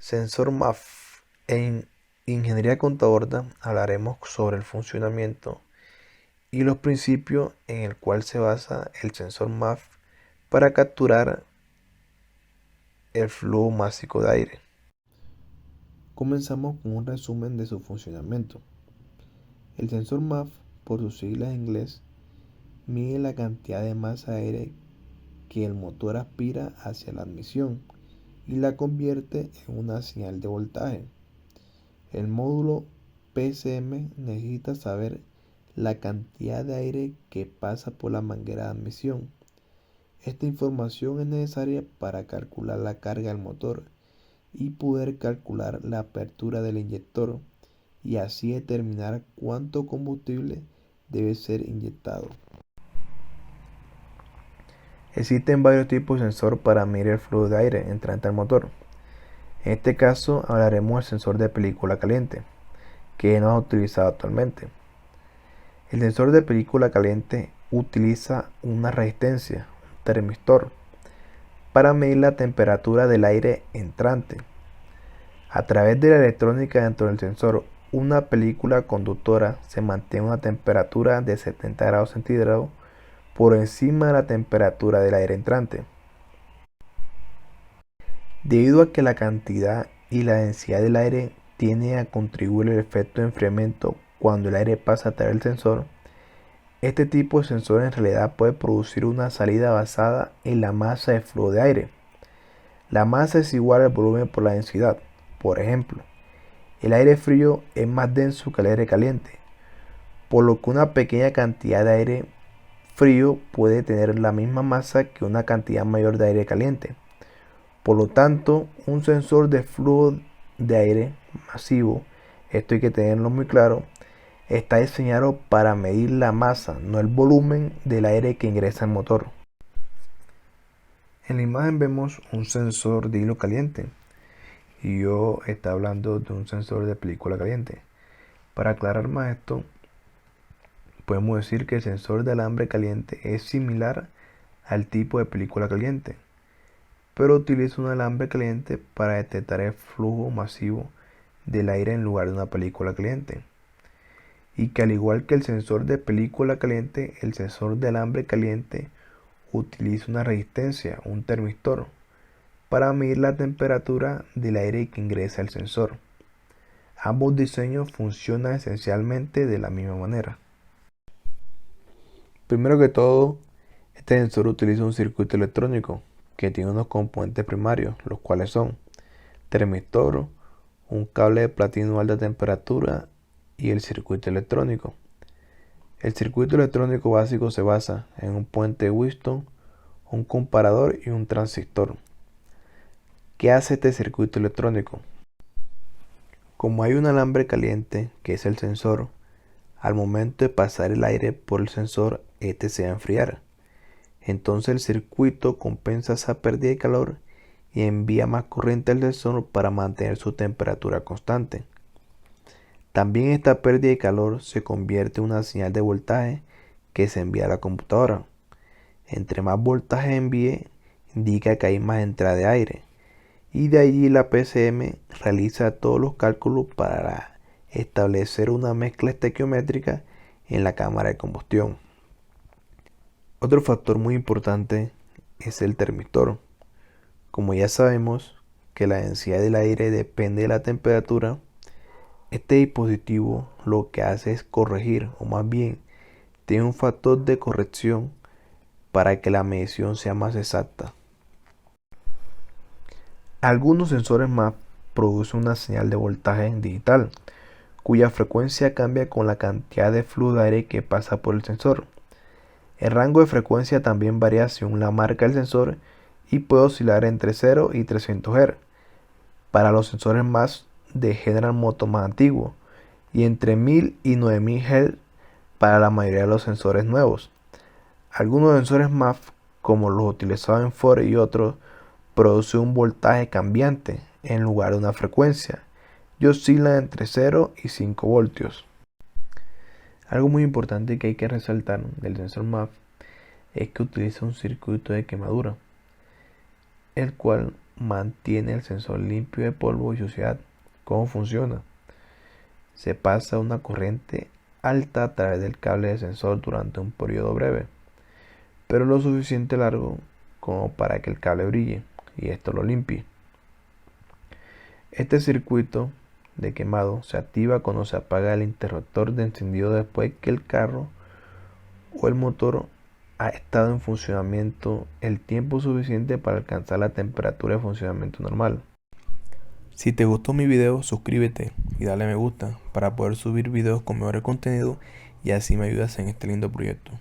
Sensor MAF. En ingeniería contadora hablaremos sobre el funcionamiento y los principios en el cual se basa el sensor MAF para capturar el flujo másico de aire. Comenzamos con un resumen de su funcionamiento. El sensor MAF, por sus siglas en inglés, mide la cantidad de masa de aire que el motor aspira hacia la admisión y la convierte en una señal de voltaje. El módulo PCM necesita saber la cantidad de aire que pasa por la manguera de admisión. Esta información es necesaria para calcular la carga del motor y poder calcular la apertura del inyector y así determinar cuánto combustible debe ser inyectado. Existen varios tipos de sensor para medir el flujo de aire entrante al motor. En este caso hablaremos del sensor de película caliente, que no es utilizado actualmente. El sensor de película caliente utiliza una resistencia, un termistor, para medir la temperatura del aire entrante. A través de la electrónica dentro del sensor, una película conductora se mantiene a una temperatura de 70 grados centígrados por encima de la temperatura del aire entrante. Debido a que la cantidad y la densidad del aire tiene a contribuir el efecto de enfriamiento cuando el aire pasa a través del sensor, este tipo de sensor en realidad puede producir una salida basada en la masa de flujo de aire. La masa es igual al volumen por la densidad. Por ejemplo, el aire frío es más denso que el aire caliente, por lo que una pequeña cantidad de aire frío puede tener la misma masa que una cantidad mayor de aire caliente. Por lo tanto, un sensor de flujo de aire masivo, esto hay que tenerlo muy claro, está diseñado para medir la masa, no el volumen del aire que ingresa al motor. En la imagen vemos un sensor de hilo caliente y yo está hablando de un sensor de película caliente. Para aclarar más esto, podemos decir que el sensor de alambre caliente es similar al tipo de película caliente, pero utiliza un alambre caliente para detectar el flujo masivo del aire en lugar de una película caliente. Y que al igual que el sensor de película caliente, el sensor de alambre caliente utiliza una resistencia, un termistor, para medir la temperatura del aire que ingresa al sensor. Ambos diseños funcionan esencialmente de la misma manera. Primero que todo, este sensor utiliza un circuito electrónico que tiene unos componentes primarios, los cuales son termistor, un cable de platino de alta temperatura y el circuito electrónico. El circuito electrónico básico se basa en un puente de Wheatstone, un comparador y un transistor. ¿Qué hace este circuito electrónico? Como hay un alambre caliente, que es el sensor, al momento de pasar el aire por el sensor, este se va a enfriar. Entonces el circuito compensa esa pérdida de calor y envía más corriente al sensor para mantener su temperatura constante. También esta pérdida de calor se convierte en una señal de voltaje que se envía a la computadora. Entre más voltaje envíe, indica que hay más entrada de aire. Y de allí la PCM realiza todos los cálculos para establecer una mezcla estequiométrica en la cámara de combustión. Otro factor muy importante es el termistor. Como ya sabemos que la densidad del aire depende de la temperatura, este dispositivo lo que hace es corregir, o más bien, tiene un factor de corrección para que la medición sea más exacta. Algunos sensores más producen una señal de voltaje digital, cuya frecuencia cambia con la cantidad de flujo de aire que pasa por el sensor. El rango de frecuencia también varía según la marca del sensor y puede oscilar entre 0 y 300 Hz para los sensores más de General Motors más antiguos y entre 1000 y 9000 Hz para la mayoría de los sensores nuevos. Algunos sensores MAF, como los utilizados en Ford y otros, producen un voltaje cambiante en lugar de una frecuencia y oscilan entre 0 y 5 voltios. Algo muy importante que hay que resaltar del sensor MAF es que utiliza un circuito de quemadura, el cual mantiene el sensor limpio de polvo y suciedad. ¿Cómo funciona? Se pasa una corriente alta a través del cable de sensor durante un periodo breve, pero lo suficiente largo como para que el cable brille y esto lo limpie. Este circuito de quemado se activa cuando se apaga el interruptor de encendido después que el carro o el motor ha estado en funcionamiento el tiempo suficiente para alcanzar la temperatura de funcionamiento normal. Si te gustó mi video, suscríbete y dale me gusta para poder subir videos con mejor contenido y así me ayudas en este lindo proyecto.